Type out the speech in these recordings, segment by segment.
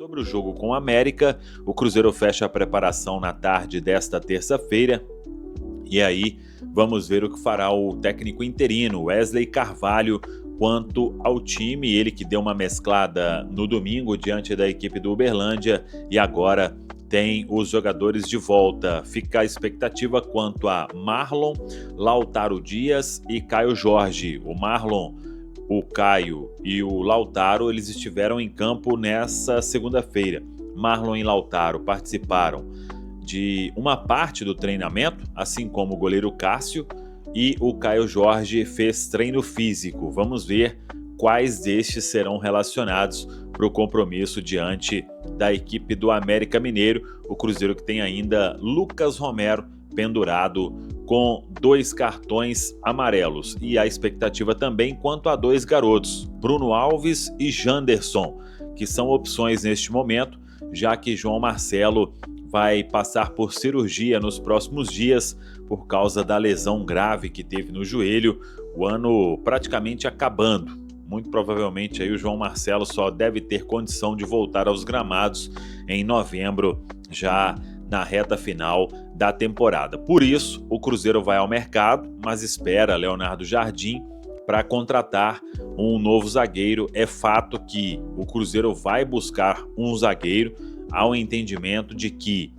Sobre o jogo com o América, o Cruzeiro fecha a preparação na tarde desta terça-feira. E aí, vamos ver o que fará o técnico interino, Wesley Carvalho, quanto ao time. Ele que deu uma mesclada no domingo diante da equipe do Uberlândia e agora tem os jogadores de volta. Fica a expectativa quanto a Marlon, Lautaro Dias e Caio Jorge. O Marlon, o Caio e o Lautaro, eles estiveram em campo nessa segunda-feira. Marlon e Lautaro participaram de uma parte do treinamento, assim como o goleiro Cássio, e o Caio Jorge fez treino físico. Vamos ver quais destes serão relacionados para o compromisso diante da equipe do América Mineiro. O Cruzeiro que tem ainda Lucas Romero pendurado com 2 cartões amarelos. E a expectativa também quanto a 2 garotos, Bruno Alves e Janderson, que são opções neste momento, já que João Marcelo vai passar por cirurgia nos próximos dias por causa da lesão grave que teve no joelho, o ano praticamente acabando. Muito provavelmente aí o João Marcelo só deve ter condição de voltar aos gramados em novembro, já na reta final da temporada. Por isso, o Cruzeiro vai ao mercado, mas espera Leonardo Jardim para contratar um novo zagueiro. É fato que o Cruzeiro vai buscar um zagueiro, ao entendimento de que,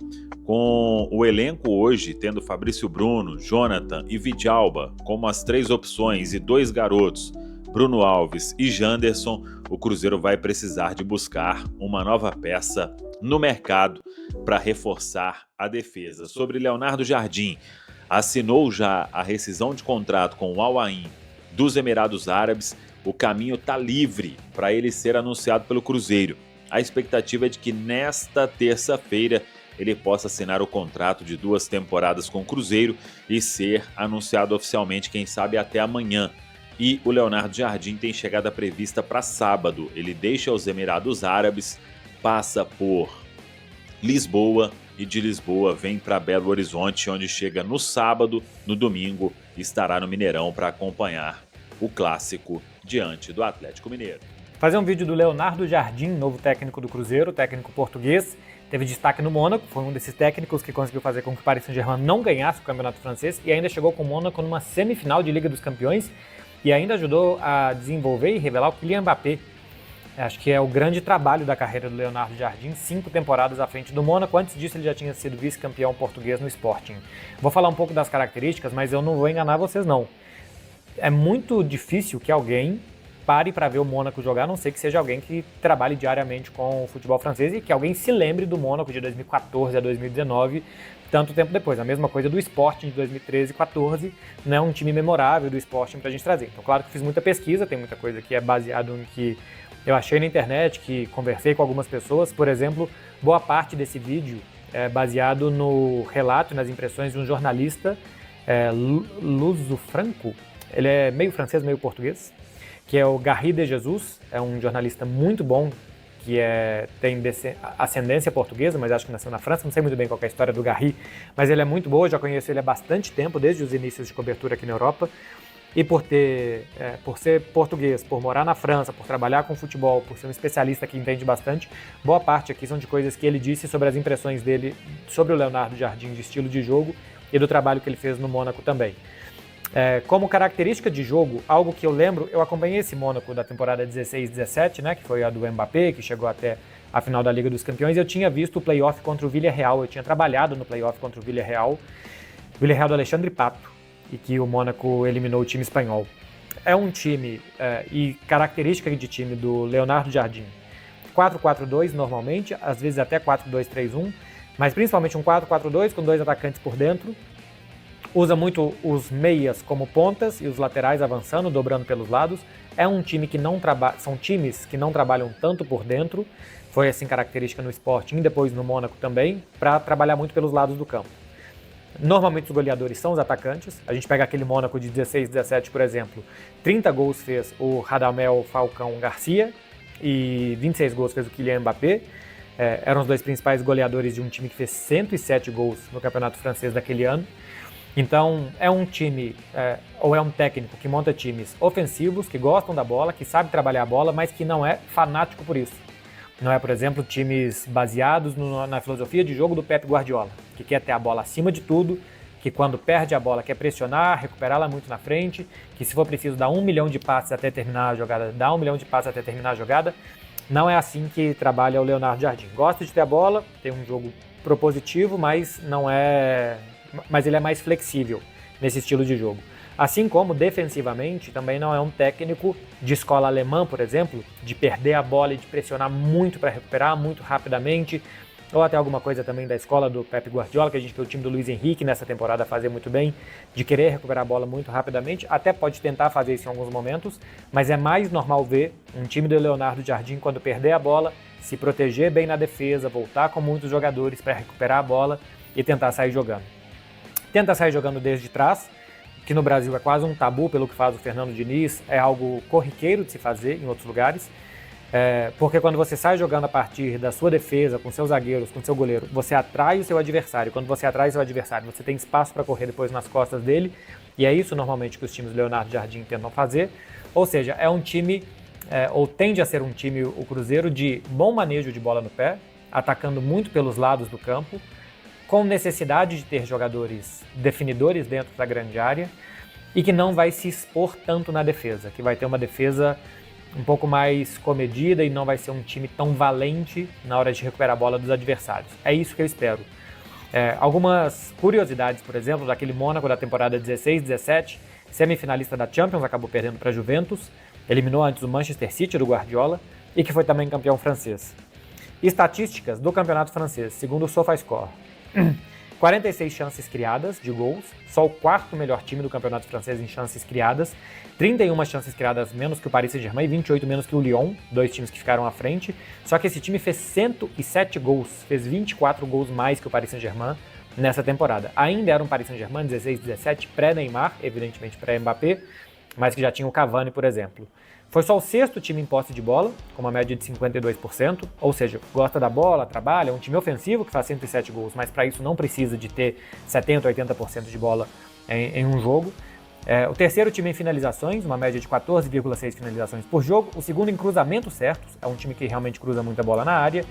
com o elenco hoje, tendo Fabrício Bruno, Jonathan e Vidalba como as 3 opções e 2 garotos, Bruno Alves e Janderson, o Cruzeiro vai precisar de buscar uma nova peça no mercado para reforçar a defesa. Sobre Leonardo Jardim, assinou já a rescisão de contrato com o Al Ain dos Emirados Árabes. O caminho está livre para ele ser anunciado pelo Cruzeiro. A expectativa é de que nesta terça-feira ele possa assinar o contrato de 2 temporadas com o Cruzeiro e ser anunciado oficialmente, quem sabe até amanhã. E o Leonardo Jardim tem chegada prevista para sábado. Ele deixa os Emirados Árabes, passa por Lisboa e de Lisboa vem para Belo Horizonte, onde chega no sábado. No domingo estará no Mineirão para acompanhar o clássico diante do Atlético Mineiro. Fazer um vídeo do Leonardo Jardim, novo técnico do Cruzeiro, técnico português. Teve destaque no Mônaco, foi um desses técnicos que conseguiu fazer com que o Paris Saint-Germain não ganhasse o campeonato francês e ainda chegou com o Mônaco numa semifinal de Liga dos Campeões e ainda ajudou a desenvolver e revelar o Kylian Mbappé. Acho que é o grande trabalho da carreira do Leonardo Jardim, 5 temporadas à frente do Mônaco. Antes disso ele já tinha sido vice-campeão português no Sporting. Vou falar um pouco das características, mas eu não vou enganar vocês não. É muito difícil que alguém pare para ver o Mônaco jogar, a não ser que seja alguém que trabalhe diariamente com o futebol francês e que alguém se lembre do Mônaco de 2014 a 2019, tanto tempo depois. A mesma coisa do Sporting de 2013 e 2014, não é um time memorável do Sporting para a gente trazer. Então, claro que fiz muita pesquisa, tem muita coisa que é baseado em que eu achei na internet, que conversei com algumas pessoas. Por exemplo, boa parte desse vídeo é baseado no relato e nas impressões de um jornalista, Luso Franco. Ele é meio francês, meio português, que é o Garry de Jesus, é um jornalista muito bom, que tem ascendência portuguesa, mas acho que nasceu na França, não sei muito bem qual é a história do Garry, mas ele é muito bom, já conheço ele há bastante tempo, desde os inícios de cobertura aqui na Europa, e por ser português, por morar na França, por trabalhar com futebol, por ser um especialista que entende bastante, boa parte aqui são de coisas que ele disse sobre as impressões dele sobre o Leonardo Jardim de estilo de jogo e do trabalho que ele fez no Mônaco também. Como característica de jogo, algo que eu lembro, eu acompanhei esse Mônaco da temporada 16-17, né, que foi a do Mbappé, que chegou até a final da Liga dos Campeões. Eu tinha visto o playoff contra o Villarreal, eu tinha trabalhado no playoff contra o Villarreal do Alexandre Pato, e que o Mônaco eliminou o time espanhol. É um time, e característica de time do Leonardo Jardim, 4-4-2 normalmente, às vezes até 4-2-3-1, mas principalmente um 4-4-2 com 2 atacantes por dentro. Usa muito os meias como pontas e os laterais avançando, dobrando pelos lados. É um time que são times que não trabalham tanto por dentro. Foi assim característica no Sporting e depois no Mônaco também, para trabalhar muito pelos lados do campo. Normalmente os goleadores são os atacantes. A gente pega aquele Mônaco de 16-17, por exemplo. 30 gols fez o Radamel Falcão Garcia e 26 gols fez o Kylian Mbappé. Eram os 2 principais goleadores de um time que fez 107 gols no campeonato francês daquele ano. Então, é um time, ou é um técnico que monta times ofensivos, que gostam da bola, que sabe trabalhar a bola, mas que não é fanático por isso. Não é, por exemplo, times baseados na filosofia de jogo do Pep Guardiola, que quer ter a bola acima de tudo, que quando perde a bola quer pressionar, recuperá-la muito na frente, que se for preciso dar 1 milhão de passes até terminar a jogada, dá 1 milhão de passes até terminar a jogada. Não é assim que trabalha o Leonardo Jardim. Gosta de ter a bola, tem um jogo propositivo, mas ele é mais flexível nesse estilo de jogo. Assim como, defensivamente, também não é um técnico de escola alemã, por exemplo, de perder a bola e de pressionar muito para recuperar muito rapidamente, ou até alguma coisa também da escola do Pep Guardiola, que a gente viu o time do Luiz Henrique nessa temporada fazer muito bem, de querer recuperar a bola muito rapidamente, até pode tentar fazer isso em alguns momentos, mas é mais normal ver um time do Leonardo Jardim, quando perder a bola, se proteger bem na defesa, voltar com muitos jogadores para recuperar a bola e tentar sair jogando. Tenta sair jogando desde trás, que no Brasil é quase um tabu pelo que faz o Fernando Diniz, é algo corriqueiro de se fazer em outros lugares, porque quando você sai jogando a partir da sua defesa, com seus zagueiros, com seu goleiro, você atrai o seu adversário. Quando você atrai o seu adversário, você tem espaço para correr depois nas costas dele, e é isso normalmente que os times do Leonardo Jardim tentam fazer. Ou seja, é um time, ou tende a ser um time, o Cruzeiro, de bom manejo de bola no pé, atacando muito pelos lados do campo, com necessidade de ter jogadores definidores dentro da grande área e que não vai se expor tanto na defesa, que vai ter uma defesa um pouco mais comedida e não vai ser um time tão valente na hora de recuperar a bola dos adversários. É isso que eu espero. Algumas curiosidades, por exemplo, daquele Mônaco da temporada 16-17, semifinalista da Champions, acabou perdendo para a Juventus, eliminou antes o Manchester City do Guardiola e que foi também campeão francês. Estatísticas do campeonato francês, segundo o SofaScore. 46 chances criadas de gols, só o quarto melhor time do campeonato francês em chances criadas, 31 chances criadas menos que o Paris Saint-Germain e 28 menos que o Lyon, dois times que ficaram à frente, só que esse time fez 107 gols, fez 24 gols mais que o Paris Saint-Germain nessa temporada. Ainda era um Paris Saint-Germain 16-17, pré-Neymar, evidentemente pré-Mbappé, mas que já tinha o Cavani, por exemplo. Foi só o sexto time em posse de bola, com uma média de 52%, ou seja, gosta da bola, trabalha, é um time ofensivo que faz 107 gols, mas para isso não precisa de ter 70%, 80% de bola em um jogo. O terceiro time em finalizações, uma média de 14,6 finalizações por jogo. O segundo em cruzamentos certos, é um time que realmente cruza muita bola na área.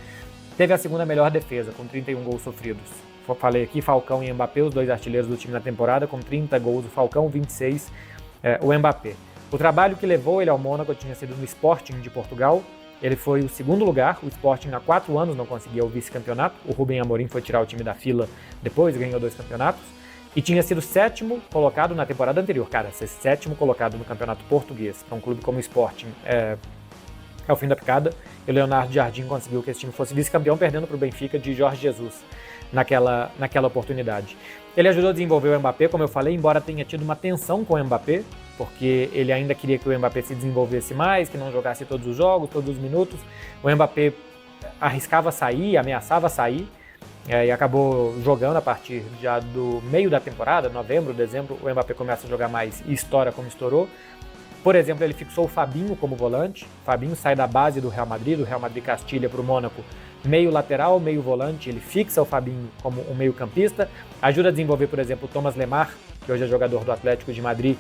Teve a segunda melhor defesa, com 31 gols sofridos. Falei aqui, Falcão e Mbappé, os dois artilheiros do time na temporada, com 30 gols o Falcão, 26 o Mbappé. O trabalho que levou ele ao Mônaco tinha sido no Sporting de Portugal. Ele foi o segundo lugar, o Sporting há 4 anos não conseguia o vice-campeonato. O Rubem Amorim foi tirar o time da fila depois, ganhou 2 campeonatos. E tinha sido 7º colocado na temporada anterior. Cara, ser 7º colocado no campeonato português para um clube como o Sporting é o fim da picada. E o Leonardo Jardim conseguiu que esse time fosse vice-campeão, perdendo para o Benfica de Jorge Jesus naquela oportunidade. Ele ajudou a desenvolver o Mbappé, como eu falei, embora tenha tido uma tensão com o Mbappé, porque ele ainda queria que o Mbappé se desenvolvesse mais, que não jogasse todos os jogos, todos os minutos. O Mbappé arriscava sair, ameaçava sair, e acabou jogando a partir já do meio da temporada, novembro, dezembro, o Mbappé começa a jogar mais e estoura como estourou. Por exemplo, ele fixou o Fabinho como volante. O Fabinho sai da base do Real Madrid Castilha para o Mônaco, meio lateral, meio volante. Ele fixa o Fabinho como um meio campista, ajuda a desenvolver, por exemplo, o Thomas Lemar, que hoje é jogador do Atlético de Madrid,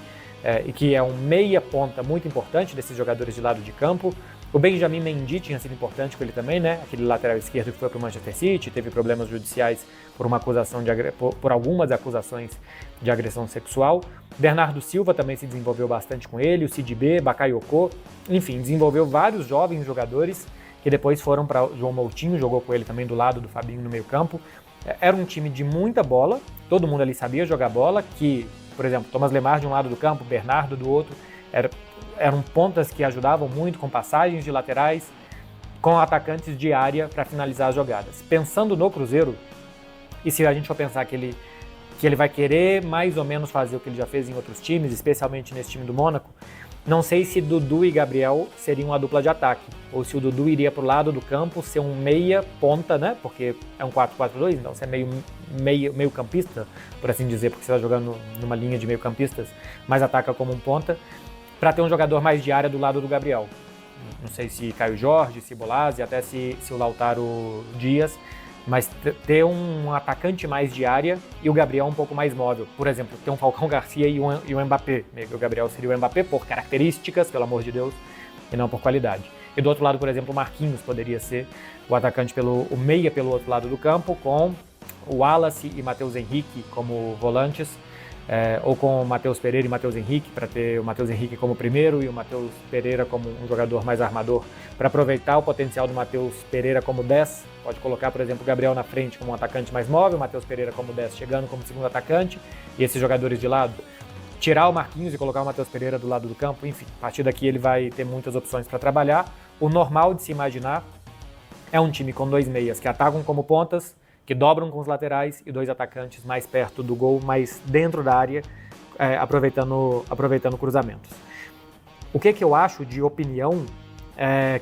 e que é um meia ponta muito importante desses jogadores de lado de campo. O Benjamin Mendy tinha sido importante com ele também, né? Aquele lateral esquerdo que foi para o Manchester City, teve problemas judiciais por algumas acusações de agressão sexual. Bernardo Silva também se desenvolveu bastante com ele, o Sidibé, Bakayoko, enfim, desenvolveu vários jovens jogadores que depois foram para João Moutinho, jogou com ele também do lado do Fabinho no meio campo. Era um time de muita bola, todo mundo ali sabia jogar bola, que, por exemplo, Thomas Lemar de um lado do campo, Bernardo do outro, eram pontas que ajudavam muito com passagens de laterais, com atacantes de área para finalizar as jogadas. Pensando no Cruzeiro, e se a gente for pensar que ele vai querer mais ou menos fazer o que ele já fez em outros times, especialmente nesse time do Mônaco, não sei se Dudu e Gabriel seriam uma dupla de ataque, ou se o Dudu iria para o lado do campo ser um meia ponta, né? Porque é um 4-4-2, então você é meio campista, por assim dizer, porque você está jogando numa linha de meio campistas, mas ataca como um ponta, para ter um jogador mais de área do lado do Gabriel. Não sei se Caio Jorge, se Bolazzi, até se o Lautaro Dias, mas ter um atacante mais de área e o Gabriel um pouco mais móvel. Por exemplo, ter um Falcão Garcia e um Mbappé. O Gabriel seria o Mbappé por características, pelo amor de Deus, e não por qualidade. E do outro lado, por exemplo, o Marquinhos poderia ser o meia pelo outro lado do campo, com o Wallace e Matheus Henrique como volantes, ou com o Matheus Pereira e Matheus Henrique, para ter o Matheus Henrique como primeiro e o Matheus Pereira como um jogador mais armador, para aproveitar o potencial do Matheus Pereira como 10. Pode colocar, por exemplo, o Gabriel na frente como um atacante mais móvel, o Matheus Pereira como 10 chegando como segundo atacante, e esses jogadores de lado. Tirar o Marquinhos e colocar o Matheus Pereira do lado do campo, enfim, a partir daqui ele vai ter muitas opções para trabalhar. O normal de se imaginar é um time com 2 meias que atacam como pontas, que dobram com os laterais, e 2 atacantes mais perto do gol, mais dentro da área, aproveitando cruzamentos. O que eu acho de opinião,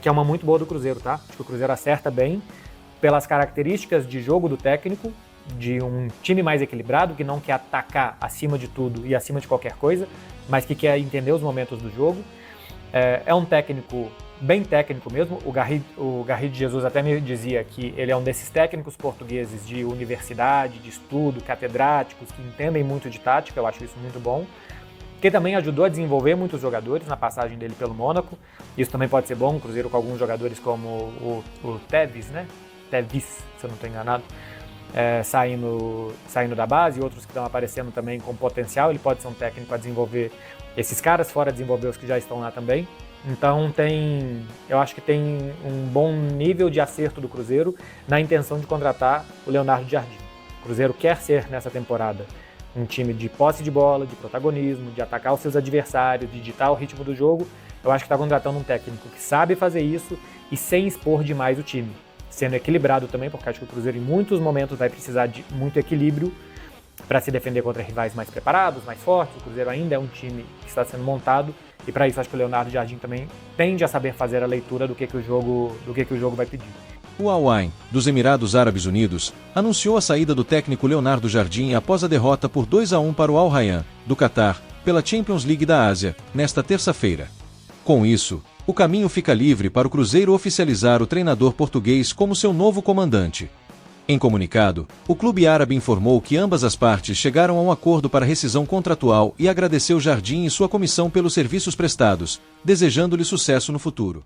que é uma muito boa do Cruzeiro, tá? Acho que o Cruzeiro acerta bem pelas características de jogo do técnico, de um time mais equilibrado, que não quer atacar acima de tudo e acima de qualquer coisa, mas que quer entender os momentos do jogo. É um técnico bem técnico mesmo. O Garrido Jesus até me dizia que ele é um desses técnicos portugueses de universidade, de estudo, catedráticos, que entendem muito de tática. Eu acho isso muito bom. Que também ajudou a desenvolver muitos jogadores na passagem dele pelo Mônaco. Isso também pode ser bom. O Cruzeiro com alguns jogadores como o Tevez, né? Tevez, se eu não estou enganado, saindo da base, e outros que estão aparecendo também com potencial. Ele pode ser um técnico a desenvolver esses caras, fora desenvolver os que já estão lá também. Então eu acho que tem um bom nível de acerto do Cruzeiro na intenção de contratar o Leonardo Jardim. O Cruzeiro quer ser, nessa temporada, um time de posse de bola, de protagonismo, de atacar os seus adversários, de ditar o ritmo do jogo. Eu acho que está contratando um técnico que sabe fazer isso e sem expor demais o time. Sendo equilibrado também, porque acho que o Cruzeiro em muitos momentos vai precisar de muito equilíbrio para se defender contra rivais mais preparados, mais fortes. O Cruzeiro ainda é um time que está sendo montado, e para isso acho que o Leonardo Jardim também tende a saber fazer a leitura do que o jogo vai pedir. O Al Ain, dos Emirados Árabes Unidos, anunciou a saída do técnico Leonardo Jardim após a derrota por 2-1 para o Al Rayyan, do Catar, pela Champions League da Ásia, nesta terça-feira. Com isso, o caminho fica livre para o Cruzeiro oficializar o treinador português como seu novo comandante. Em comunicado, o clube árabe informou que ambas as partes chegaram a um acordo para rescisão contratual e agradeceu Jardim e sua comissão pelos serviços prestados, desejando-lhe sucesso no futuro.